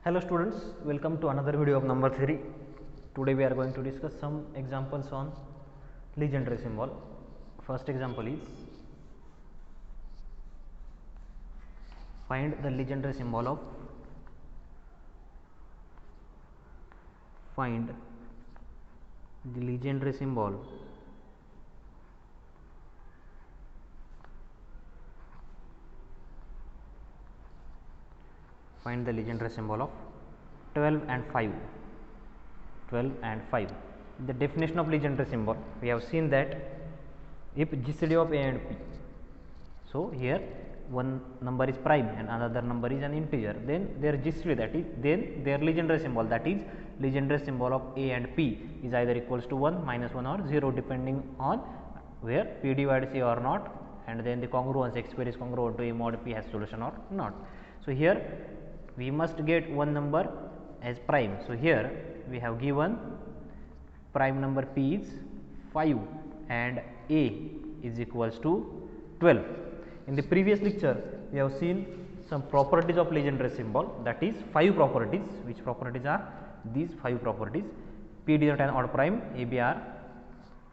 Hello students, welcome to another video of number 3. Today we are going to discuss some examples on Legendre symbol. First example is find the Legendre symbol of find the Legendre symbol find the Legendre symbol of 12 and 5. 12 and 5. The definition of Legendre symbol, we have seen that if GCD of A and P, so here one number is prime and another number is an integer, then their GCD, that is then their Legendre symbol, that is Legendre symbol of A and P is either equals to 1, -1 or 0 depending on where P divides A or not, and then the congruence X square is congruent to A mod P has solution or not. So here we must get one number as prime. So here we have given prime number P is 5 and A is equals to 12. In the previous lecture we have seen some properties of Legendre symbol, that is 5 properties. Which properties are these 5 properties? P denote an odd prime, A, B are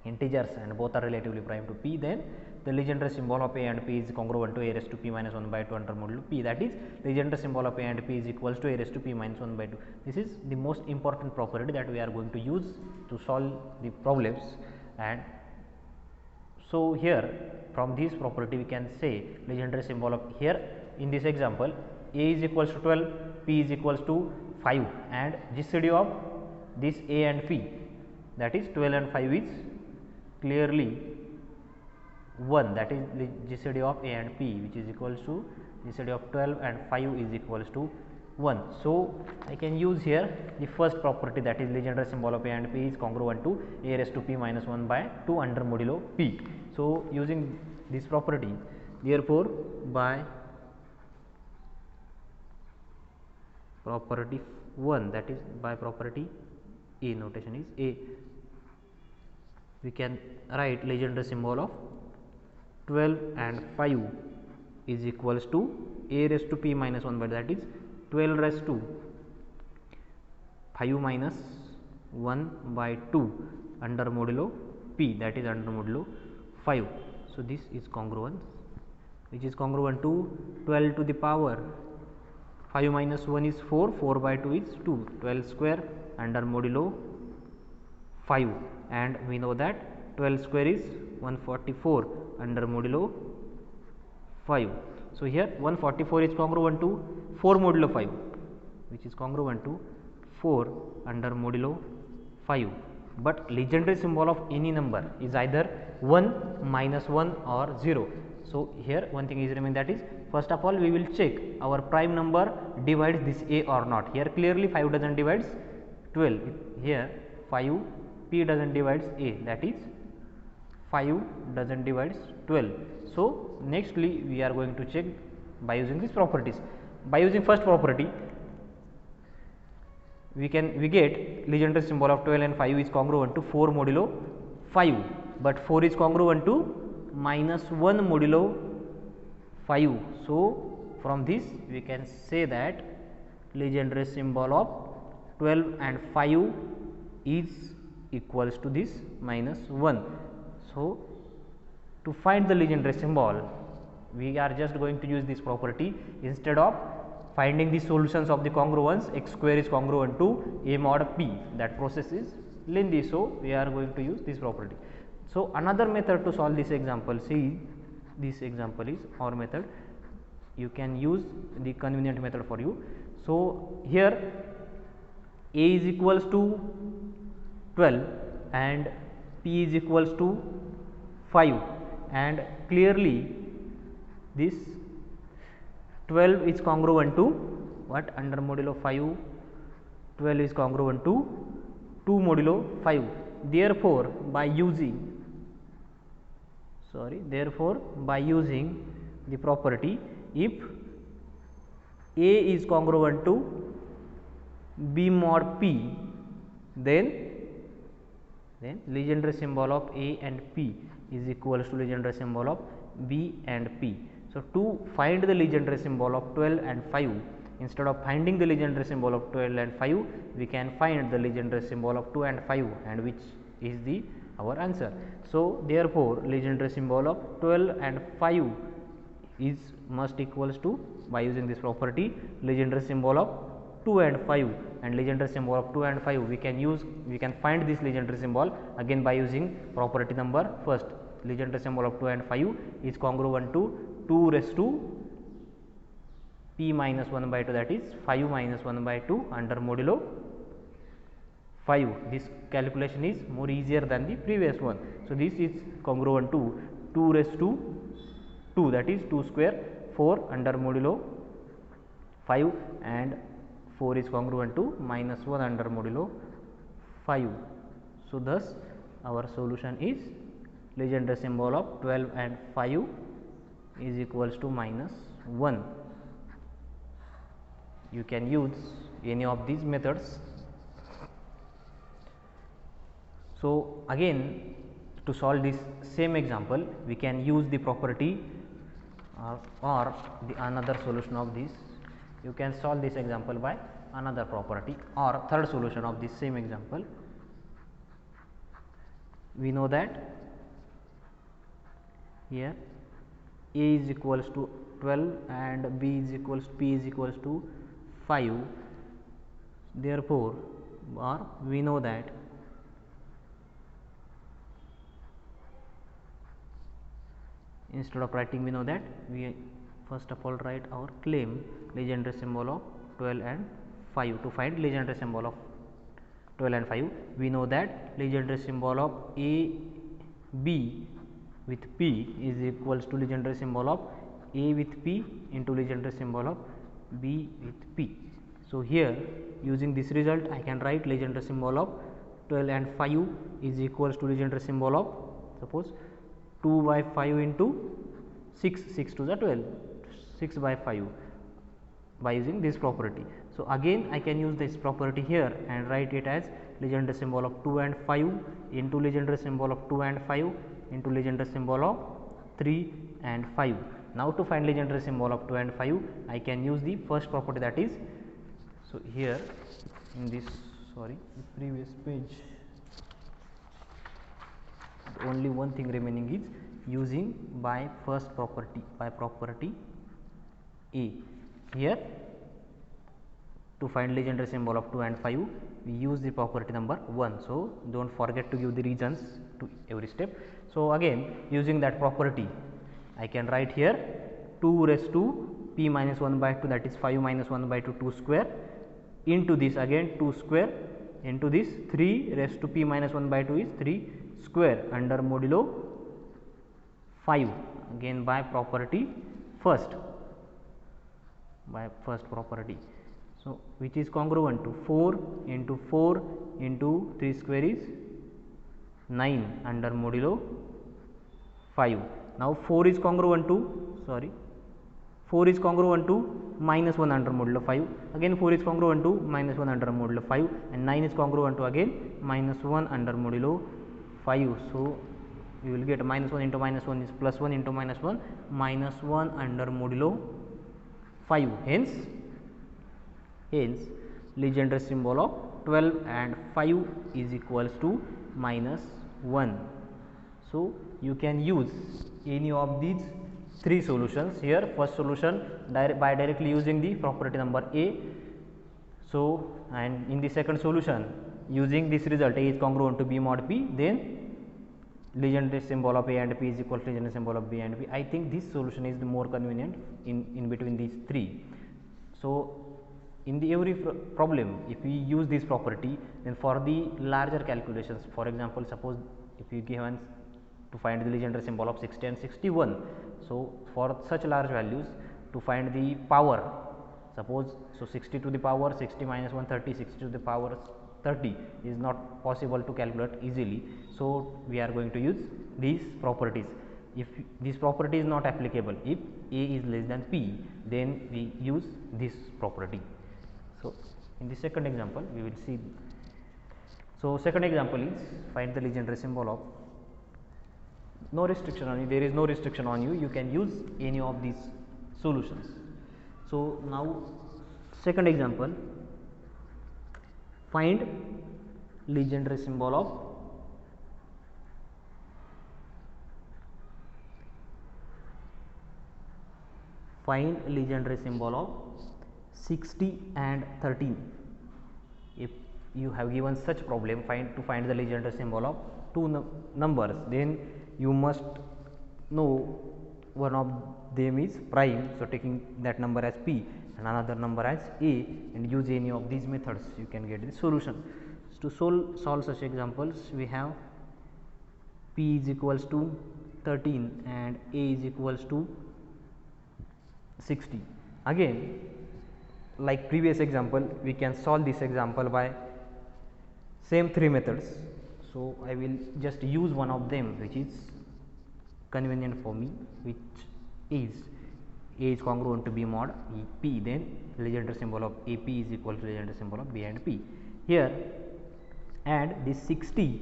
integers and both are relatively prime to P. Then the Legendre symbol of A and P is congruent to A raised to P minus 1 by 2 under modulo P, that is Legendre symbol of A and P is equals to A raised to P minus 1 by 2. This is the most important property that we are going to use to solve the problems. And so here from this property we can say Legendre symbol of, here in this example A is equals to 12, P is equals to 5 and GCD of this A and P, that is 12 and 5 is clearly 1, that is the GCD of A and P, which is equals to GCD of 12 and 5 is equals to 1. So I can use here the first property, that is Legendre symbol of A and P is congruent to A raised to P minus 1 by 2 under modulo P. So using this property, therefore by property 1, that is by property A, notation is A, we can write Legendre symbol of 12 and 5 is equals to A raised to P minus 1 by, that is 12 raised to 5 minus 1 by 2 under modulo P, that is under modulo 5. So this is congruent, which is congruent to 12 to the power 5 minus 1 is 4, 4 by 2 is 2, 12 square under modulo 5, and we know that 12 square is 144 under modulo 5. So here 144 is congruent to 4 modulo 5, which is congruent to 4 under modulo 5. But Legendre symbol of any number is either 1, -1 or 0. So here one thing is remain, that is first of all we will check our prime number divides this A or not. Here clearly 5 does not divides 12, here 5 P does not divides A, that is 5 does not divides 12. So nextly we are going to check by using these properties. By using first property we get Legendre symbol of 12 and 5 is congruent to 4 modulo 5, but 4 is congruent to -1 modulo 5. So from this we can say that Legendre symbol of 12 and 5 is equals to this -1. So to find the Legendre symbol we are just going to use this property instead of finding the solutions of the congruence X square is congruent to A mod P. That process is lengthy, so we are going to use this property. So another method to solve this example, see this example is our method, you can use the convenient method for you. So here A is equals to 12 and P is equals to 5, and clearly this 12 is congruent to what, under modulo 5, 12 is congruent to 2 modulo 5. Therefore by using the property, if A is congruent to B mod P, then Legendre symbol of A and P is equals to Legendre symbol of B and P. So to find the Legendre symbol of 12 and 5 Instead of finding the Legendre symbol of 12 and 5, we can find the Legendre symbol of 2 and 5, and which is the our answer. So therefore Legendre symbol of 12 and 5 is must equals to, by using this property, Legendre symbol of 2 and 5, and Legendre symbol of 2 and 5 we can find this Legendre symbol again by using property number first. Legendre symbol of 2 and 5 is congruent to 2 raised to p minus 1 by 2, that is 5 minus 1 by 2 under modulo 5. This calculation is more easier than the previous one. So this is congruent to 2 raised to 2, that is 2 square 4 under modulo 5, and 4 is congruent to minus 1 under modulo 5. So thus our solution is Legendre symbol of 12 and 5 is equals to minus 1. You can use any of these methods. So again, to solve this same example, we can use the property or the another solution of this. You can solve this example by another property or third solution of this same example. We know that here A is equals to 12 and B is equals P is equals to 5. Therefore, or we know that instead of writing, we know that we first of all write our claim Legendre symbol of 12 and 5. To find Legendre symbol of 12 and 5, we know that Legendre symbol of A B with P is equals to Legendre symbol of A with P into Legendre symbol of B with P. So here using this result, I can write Legendre symbol of 12 and 5 is equals to Legendre symbol of, suppose 2 by 5 into 6, 6 to the 12, 6 by 5 by using this property. So again I can use this property here and write it as Legendre symbol of 2 and 5 into Legendre symbol of 2 and 5 into Legendre symbol of 3 and 5. Now to find Legendre symbol of 2 and 5, I can use the first property, that is, so here in this the previous page, only one thing remaining is using by first property, by property A. Here to find Legendre symbol of 2 and 5, we use the property number 1. So do not forget to give the reasons to every step. So again using that property, I can write here 2 raised to p minus 1 by 2, that is 5 minus 1 by 2, 2 square, into this again 2 square, into this 3 raised to p minus 1 by 2 is 3 square under modulo 5, again by property first, by first property. So which is congruent to 4 into 4 into 3 square is 9 under modulo 5. Now 4 is congruent to, 4 is congruent to minus 1 under modulo 5, again 4 is congruent to minus 1 under modulo 5, and 9 is congruent to again minus 1 under modulo 5. So we will get minus 1 into minus 1 is plus 1 into minus 1, minus 1 under modulo 5. Hence Legendre symbol of 12 and 5 is equals to minus 1. So you can use any of these three solutions here. First solution by directly using the property number A. So and in the second solution using this result, A is congruent to B mod P, then Legendre symbol of A and P is equal to Legendre symbol of B and P. I think this solution is the more convenient in between these three. So in the every problem, if we use this property, then for the larger calculations, for example, suppose if you given to find the Legendre symbol of 60 and 61, so for such large values to find the power, suppose so 60 to the power 60 minus 130, 60 to the power 30 is not possible to calculate easily. So we are going to use these properties. If this property is not applicable, if A is less than P, then we use this property. So in the second example we will see. So second example is find the Legendre symbol of, no restriction on you, there is no restriction on you, you can use any of these solutions. So now Second example, find Legendre symbol of of 60 and 13. If you have given such problem, to find the Legendre symbol of two numbers, then you must know one of them is prime, so taking that number as p and another number as a, and use any of these methods, you can get the solution. So to solve such examples, we have p is equals to 13 and a is equals to 60. Again, like previous example, we can solve this example by same three methods. So I will just use one of them which is convenient for me, which is a is congruent to b mod p, then Legendre symbol of ap is equal to Legendre symbol of b and p here, and this 60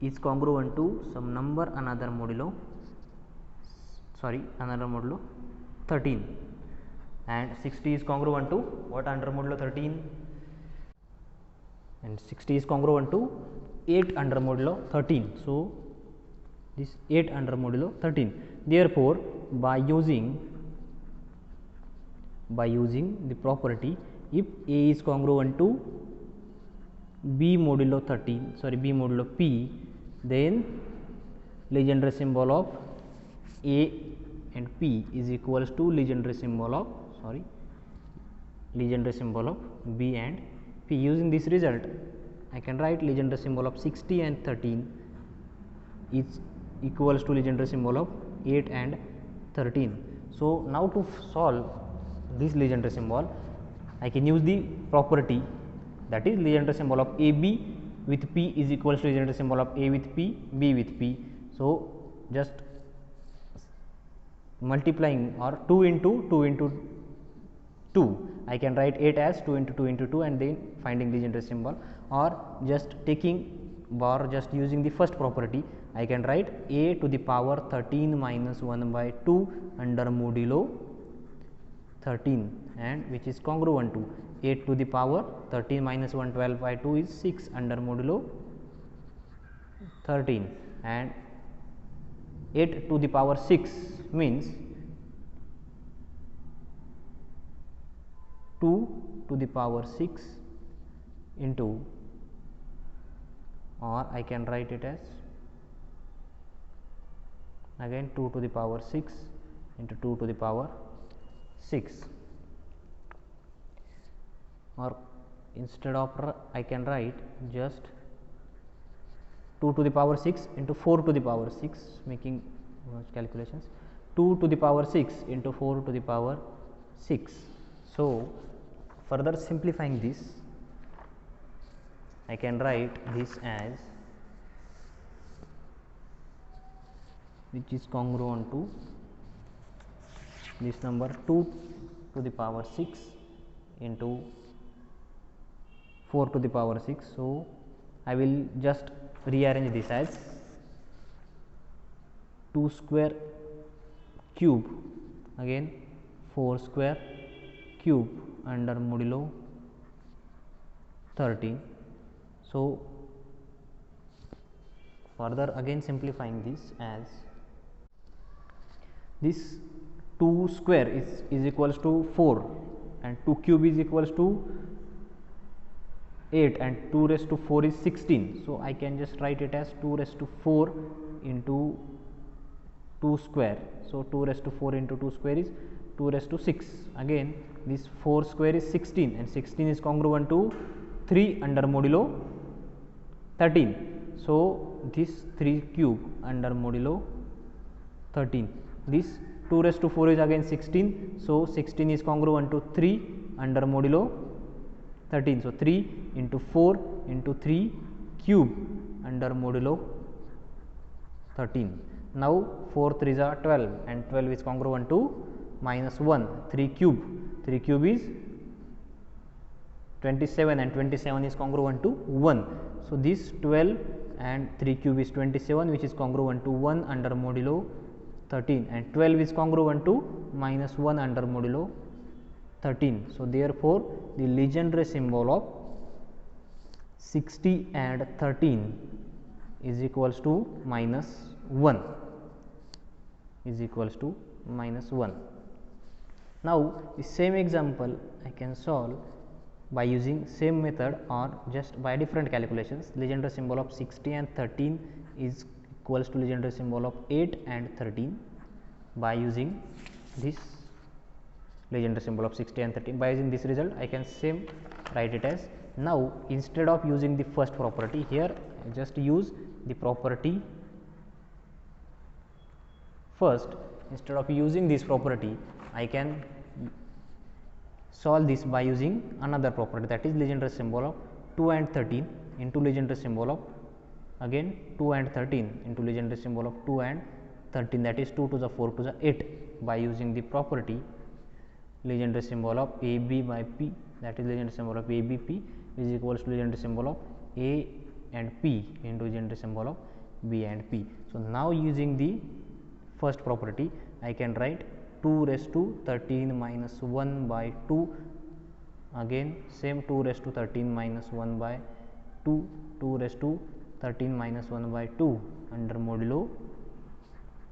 is congruent to some number another modulo 13, and 60 is congruent to what under modulo 13, and 60 is congruent to 8 under modulo 13. So this 8 under modulo 13. Therefore, by using the property, if a is congruent to b modulo p, then Legendre symbol of a and p is equals to Legendre symbol of b and p. Using this result, I can write Legendre symbol of 60 and 13 is equals to Legendre symbol of 8 and 13. So now to solve this Legendre symbol, I can use the property, that is Legendre symbol of AB with P is equals to Legendre symbol of A with P, B with P. So just multiplying, or 2 into 2, I can write 8 as 2 into 2 into 2 and then finding Legendre symbol, or just using the first property, I can write a to the power 13 minus 1 by 2 under modulo 13, and which is congruent to 8 to the power 13 minus 1 12 by 2 is 6 under modulo 13, and 8 to the power 6 means 2 to the power 6 into, or I can write it as again 2 to the power 6 into 2 to the power 6, or instead of I can write just 2 to the power 6 into 4 to the power 6, making calculations, 2 to the power 6 into 4 to the power 6. So further simplifying this, I can write this as, which is congruent to this number 2 to the power 6 into 4 to the power 6. So I will just rearrange this as 2 square cube, again 4 square cube under modulo 13. So further again simplifying this as, this 2 square is equals to 4 and 2 cube is equals to 8 and 2 raised to 4 is 16. So I can just write it as 2 raised to 4 into 2 square. So 2 raised to 4 into 2 square is 2 raised to 6. Again this 4 square is 16 and 16 is congruent to 3 under modulo 13. So this 3 cube under modulo 13. This 2 raised to 4 is again 16. So 16 is congruent to 3 under modulo 13. So 3 into 4 into 3 cube under modulo 13. Now 4 3s are 12 and 12 is congruent to minus 1, 3 cube is 27 and 27 is congruent to 1. So this 12 and 3 cube is 27, which is congruent to 1 under modulo 13, and 12 is congruent to minus 1 under modulo 13. So, therefore, the Legendre symbol of 60 and 13 is equals to minus 1 is equals to minus 1. Now, the same example I can solve by using same method or just by different calculations. Legendre symbol of 60 and 13 is equals to Legendre symbol of 8 and 13 by using this Legendre symbol of 60 and 13. By using this result, I can same write it as. Now, instead of using the first property, here I just use the property first. Instead of using this property, I can solve this by using another property, that is Legendre symbol of 2 and 13 into Legendre symbol of again 2 and 13 into Legendre symbol of 2 and 13, that is 2 to the 4 to the 8 by using the property Legendre symbol of AB by P, that is Legendre symbol of ABP is equals to Legendre symbol of A and P into Legendre symbol of B and P. So, now using the first property, I can write 2 raised to 13 minus 1 by 2, again same 2 raised to 13 minus 1 by 2, 2 raised to 13 minus 1 by 2 under modulo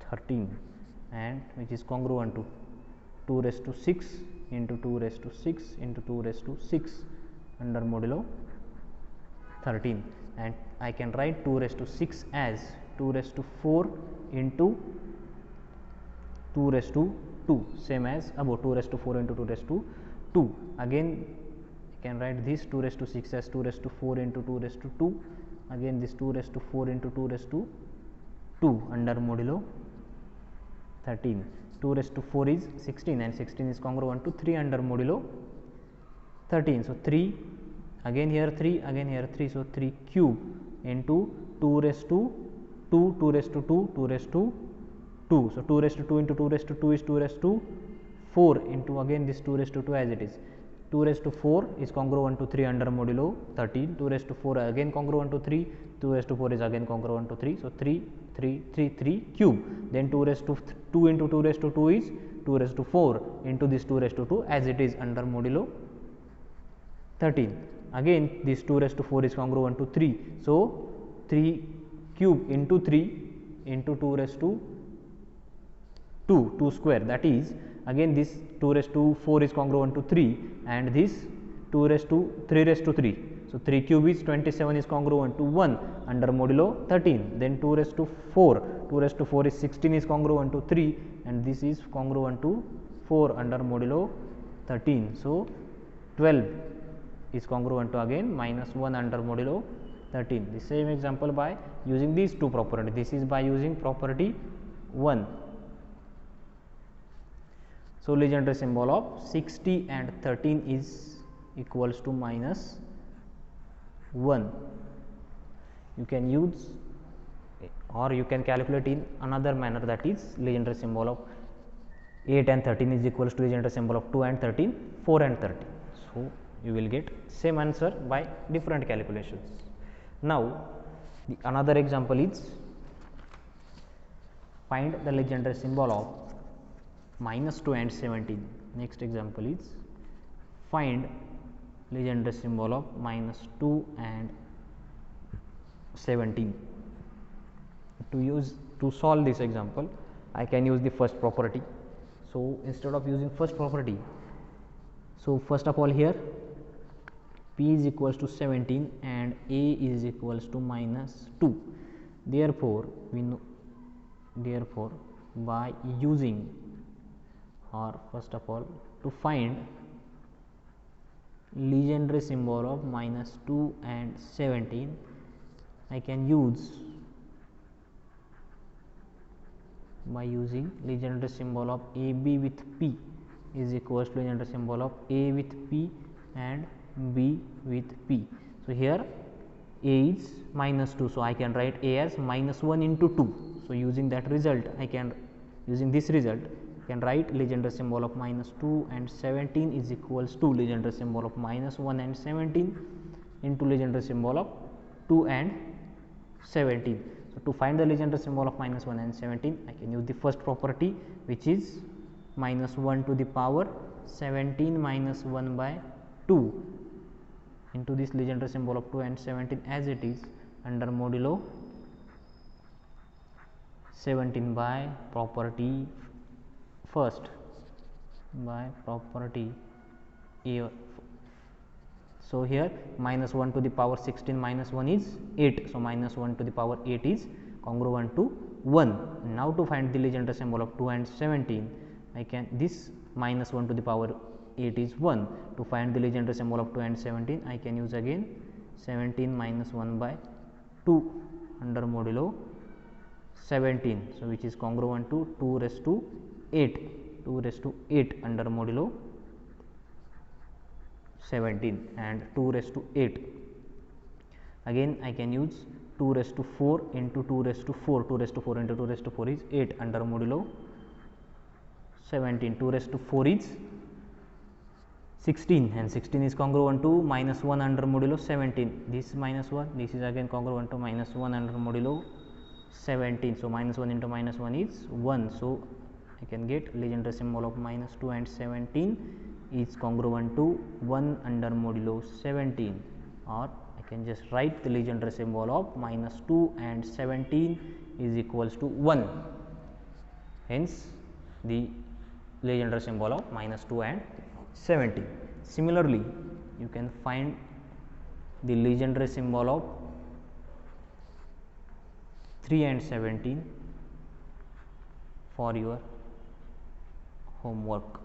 13, and which is congruent to 2 raised to 6 into 2 raised to 6 into 2 raised to 6 under modulo 13, and I can write 2 raised to 6 as 2 raised to 4 into 2 raised to 2, same as above 2 raised to 4 into 2 raised to 2. Again I can write this 2 raised to 6 as 2 raised to 4 into 2 raised to 2, again this 2 raised to 4 into 2 raised to 2 under modulo 13. 2 raised to 4 is 16 and 16 is congruent to 3 under modulo 13. So, 3 again here 3 again here 3. So, 3 cube into 2 raised to 2, 2 raised to 2, 2 raised to 2. So, 2 raised to 2 into 2 raised to 2 is 2 raised to 4 into again this 2 raised to 2 as it is. 2 raised to 4 is congruent to 3 under modulo 13, 2 raised to 4 again congruent to 3, 2 raised to 4 is again congruent to 3. So, 3 cube, then 2 raised to 2 into 2 raised to 2 is 2 raised to 4 into this 2 raised to 2 as it is under modulo 13. Again this 2 raised to 4 is congruent to 3. So, 3 cube into 3 into 2 raised to 2 square, that is again this 2 raised to 4 is congruent to 3 and this 2 raised to 3 raised to 3. So, 3 cube is 27 is congruent to 1 under modulo 13, then 2 raised to 4, 2 raised to 4 is 16 is congruent to 3 and this is congruent to 4 under modulo 13. So, 12 is congruent to again minus 1 under modulo 13. The same example by using these two properties. This is by using property 1. So, Legendre symbol of 60 and 13 is equals to minus 1. You can use or you can calculate in another manner, that is Legendre symbol of 8 and 13 is equals to Legendre symbol of 2 and 13, 4 and 13. So, you will get same answer by different calculations. Now, the another example is find the Legendre symbol of minus 2 and 17. Next example is find Legendre symbol of minus 2 and 17. To solve this example, I can use the first property. So, instead of using first property, so first of all here P is equals to 17 and A is equals to minus 2. Therefore, we know, therefore by using or first of all to find Legendre symbol of minus 2 and 17, I can use by using Legendre symbol of AB with P is equals to Legendre symbol of A with P and B with P. So, here A is minus 2. So, I can write A as minus 1 into 2. So, using that result I can using this result I can write Legendre symbol of minus 2 and 17 is equals to Legendre symbol of minus 1 and 17 into Legendre symbol of 2 and 17. So, to find the Legendre symbol of minus 1 and 17, I can use the first property, which is minus 1 to the power 17 minus 1 by 2 into this Legendre symbol of 2 and 17 as it is under modulo 17 by property first by property A. So here minus 1 to the power 16 minus 1 is 8. So minus 1 to the power 8 is congruent to 1. Now to find the Legendre symbol of 2 and 17, I can this minus 1 to the power 8 is 1. To find the Legendre symbol of 2 and 17, I can use again 17 minus 1 by 2 under modulo 17. So which is congruent to 2 raised to 8. 2 raised to 8 under modulo 17 and 2 raised to 8. Again I can use 2 raised to 4 into 2 raised to 4. 2 raised to 4 into 2 raised to 4 is 8 under modulo 17. 2 raised to 4 is 16 and 16 is congruent to minus 1 under modulo 17. This minus 1, this is again congruent to minus 1 under modulo 17. So minus 1 into minus 1 is 1. So I can get Legendre symbol of minus 2 and 17 is congruent to 1 under modulo 17, or I can just write the Legendre symbol of minus 2 and 17 is equals to 1. Hence the Legendre symbol of minus 2 and 17. Similarly, you can find the Legendre symbol of 3 and 17 for your homework.